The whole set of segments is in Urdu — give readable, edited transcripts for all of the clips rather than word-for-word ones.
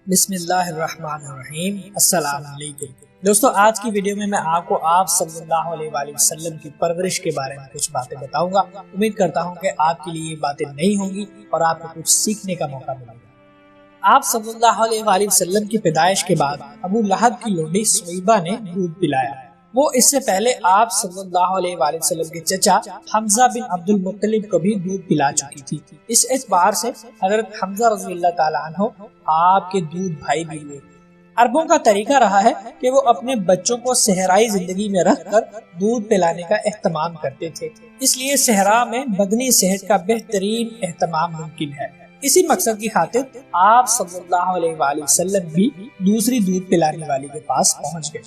بسم اللہ الرحمن الرحیم۔ السلام علیکم دوستو، آج کی ویڈیو میں آپ کو آپ صلی اللہ علیہ وآلہ وسلم کی پرورش کے بارے میں کچھ باتیں بتاؤں گا۔ امید کرتا ہوں کہ آپ کے لیے یہ باتیں نہیں ہوں گی اور آپ کو کچھ سیکھنے کا موقع ملے گا۔ آپ صلی اللہ علیہ وآلہ وسلم کی پیدائش کے بعد ابو لہب کی لونڈی سویبہ نے دودھ پلایا۔ وہ اس سے پہلے آپ صلی اللہ علیہ وآلہ وسلم کے چچا حمزہ بن عبد المطلب کو بھی دودھ پلا چکی تھی۔ اس اعتبار سے حضرت حمزہ رضی اللہ تعالیٰ عنہ آپ کے دودھ بھائی بھی ہوئے۔ عربوں کا طریقہ رہا ہے کہ وہ اپنے بچوں کو صحرائی زندگی میں رکھ کر دودھ پلانے کا اہتمام کرتے تھے، اس لیے صحرا میں بدنی صحت کا بہترین اہتمام ممکن ہے۔ اسی مقصد کی خاطر آپ صلی اللہ علیہ وآلہ وسلم بھی دوسری دودھ پلانے والی کے پاس پہنچ گئے۔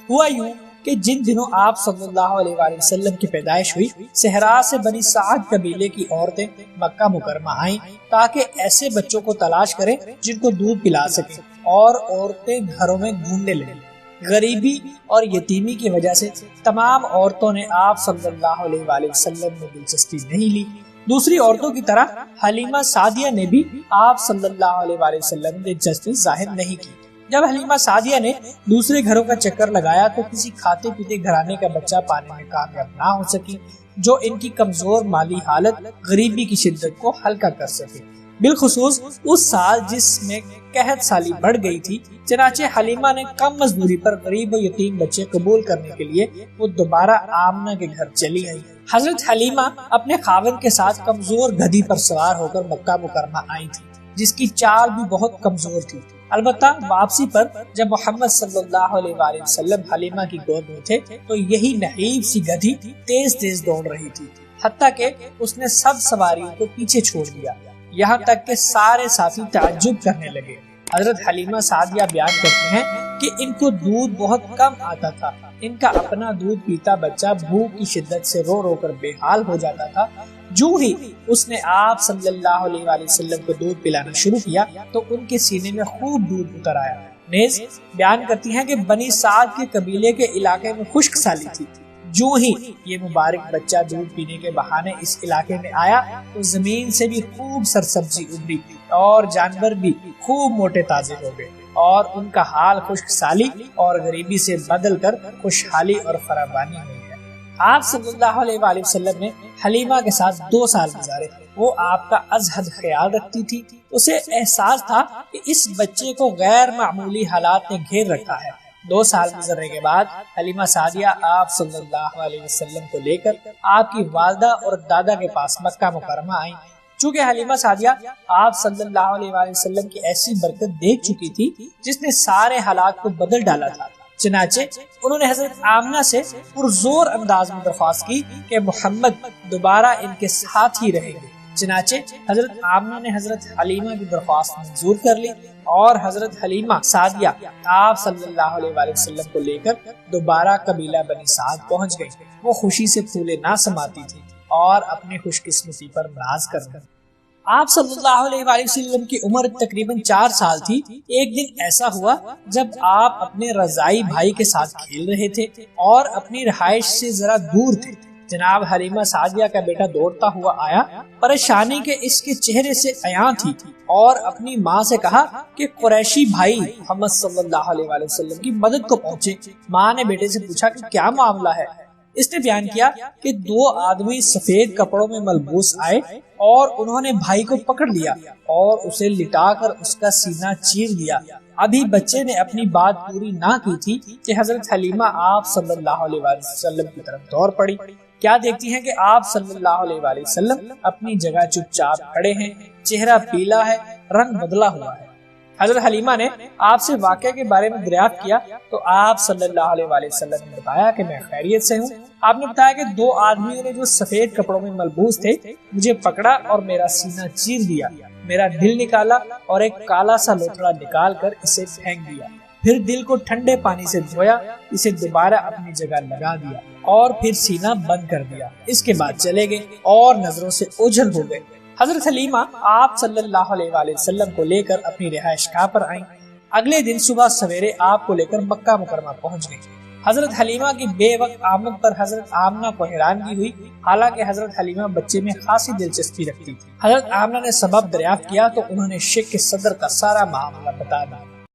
ہوا یوں کہ جن دنوں آپ صلی اللہ علیہ وآلہ وسلم کی پیدائش ہوئی، صحرا سے بنی سعد قبیلے کی عورتیں مکہ مکرمہ آئیں تاکہ ایسے بچوں کو تلاش کریں جن کو دودھ پلا سکیں، اور عورتیں گھروں میں ڈھونڈنے لگیں۔ غریبی اور یتیمی کی وجہ سے تمام عورتوں نے آپ صلی اللہ علیہ وآلہ وسلم میں دلچسپی نہیں لی۔ دوسری عورتوں کی طرح حلیمہ سعدیہ نے بھی آپ صلی اللہ علیہ وآلہ وسلم میں دلچسپی ظاہر نہیں کی۔ جب حلیمہ سعدیہ نے دوسرے گھروں کا چکر لگایا تو کسی کھاتے پیتے گھرانے کا بچہ پانے میں کامیاب نہ ہو سکی جو ان کی کمزور مالی حالت غریبی کی شدت کو ہلکا کر سکے، بالخصوص اس سال جس میں قحط سالی بڑھ گئی تھی۔ چنانچہ حلیمہ نے کم مزدوری پر غریب و یتیم بچے قبول کرنے کے لیے وہ دوبارہ آمنہ کے گھر چلی آئی۔ حضرت حلیمہ اپنے خاوند کے ساتھ کمزور گدھی پر سوار ہو کر مکہ مکرمہ آئی تھی، جس کی چال بھی بہت کمزور تھی۔ البتہ واپسی پر جب محمد صلی اللہ علیہ وآلہ وسلم حلیمہ کی گود میں تھے تو یہی نحیف سی گدھی تیز تیز دوڑ رہی تھی، حتیٰ کہ اس نے سب سواریوں کو پیچھے چھوڑ دیا، یہاں تک کہ سارے ساتھی تعجب کرنے لگے۔ حضرت حلیمہ سعدیہ بیان کرتے ہیں کہ ان کو دودھ بہت کم آتا تھا، ان کا اپنا دودھ پیتا بچہ بھوک کی شدت سے رو رو کر بے حال ہو جاتا تھا۔ جو ہی اس نے آپ صلی اللہ علیہ وآلہ وسلم کو دودھ پلانا شروع کیا تو ان کے سینے میں خوب دودھ اتر آیا۔ نیز بیان کرتی ہیں کہ بنی سعد کے قبیلے کے علاقے میں خشک سالی تھی۔ جو ہی یہ مبارک بچہ دودھ پینے کے بہانے اس علاقے میں آیا تو زمین سے بھی خوب سرسبزی ابری اور جانور بھی خوب موٹے تازے ہو گئے، اور ان کا حال خشک سالی اور غریبی سے بدل کر خوشحالی اور فراوانی ہو گیا۔ آپ صلی اللہ علیہ وآلہ وسلم نے حلیمہ کے ساتھ 2 سال گزارے۔ وہ آپ کا از حد خیال رکھتی تھی۔ اسے احساس تھا کہ اس بچے کو غیر معمولی حالات نے گھیر رکھا ہے۔ 2 سال گزرنے کے بعد حلیمہ سعدیہ آپ صلی اللہ علیہ وسلم کو لے کر آپ کی والدہ اور دادا کے پاس مکہ مکرمہ آئیں۔ چونکہ حلیمہ سعدیہ آپ صلی اللہ علیہ وآلہ وسلم کی ایسی برکت دیکھ چکی تھی جس نے سارے حالات کو بدل ڈالا تھا، چنانچہ انہوں نے حضرت آمنہ سے پرزور انداز میں درخواست کی کہ محمد دوبارہ ان کے ساتھ ہی رہیں گے۔ چنانچہ حضرت آمنہ نے حضرت حلیمہ کی درخواست منظور کر لی اور حضرت حلیمہ سعدیہ آپ صلی اللہ علیہ وآلہ وسلم کو لے کر دوبارہ قبیلہ بنی سعد پہنچ گئی۔ وہ خوشی سے پھولے نہ سماتی تھی اور اپنی خوش قسمتی پر ناز کر گئی۔ آپ صلی اللہ علیہ وآلہ وسلم کی عمر تقریباً 4 سال تھی۔ ایک دن ایسا ہوا جب آپ اپنے رضائی بھائی کے ساتھ کھیل رہے تھے اور اپنی رہائش سے ذرا دور تھے۔ جناب حلیمہ سعدیہ کا بیٹا دوڑتا ہوا آیا، پریشانی کے اس کے چہرے سے عیاں تھی، اور اپنی ماں سے کہا کہ قریشی بھائی محمد صلی اللہ علیہ وآلہ وسلم کی مدد کو پہنچے۔ ماں نے بیٹے سے پوچھا کہ کیا معاملہ ہے؟ اس نے بیان کیا کہ 2 آدمی سفید کپڑوں میں ملبوس آئے اور انہوں نے بھائی کو پکڑ لیا اور اسے لٹا کر اس کا سینہ چیر دیا۔ ابھی بچے نے اپنی بات پوری نہ کی تھی کہ حضرت حلیمہ آپ صلی اللہ علیہ وآلہ وسلم کی طرف دوڑ پڑی۔ کیا دیکھتی ہیں کہ آپ صلی اللہ علیہ وآلہ وسلم اپنی جگہ چپ چاپ کھڑے ہیں، چہرہ پیلا ہے، رنگ بدلا ہوا ہے۔ حضرت حلیمہ نے آپ سے واقعے کے بارے میں دریافت کیا تو آپ صلی اللہ علیہ وآلہ وسلم نے بتایا کہ میں خیریت سے ہوں۔ آپ نے بتایا کہ 2 آدمیوں نے جو سفید کپڑوں میں ملبوس تھے مجھے پکڑا اور میرا سینہ چیر دیا، میرا دل نکالا اور ایک کالا سا لوتھڑا نکال کر اسے پھینک دیا، پھر دل کو ٹھنڈے پانی سے دھویا، اسے دوبارہ اپنی جگہ لگا دیا اور پھر سینہ بند کر دیا۔ اس کے بعد چلے گئے اور نظروں سے اوجھل ہو گئے۔ حضرت حلیمہ آپ صلی اللہ علیہ وآلہ وسلم کو لے کر اپنی رہائش گاہ پر آئیں۔ اگلے دن صبح سویرے آپ کو لے کر مکہ مکرمہ پہنچ گئی۔ حضرت حلیمہ کی بے وقت آمد پر حضرت آمنہ کو حیرانگی ہوئی، حالانکہ حضرت حلیمہ بچے میں خاصی دلچسپی رکھتی تھی۔ حضرت آمنہ نے سبب دریافت کیا تو انہوں نے شیخ کے صدر کا سارا معاملہ بتا دیا۔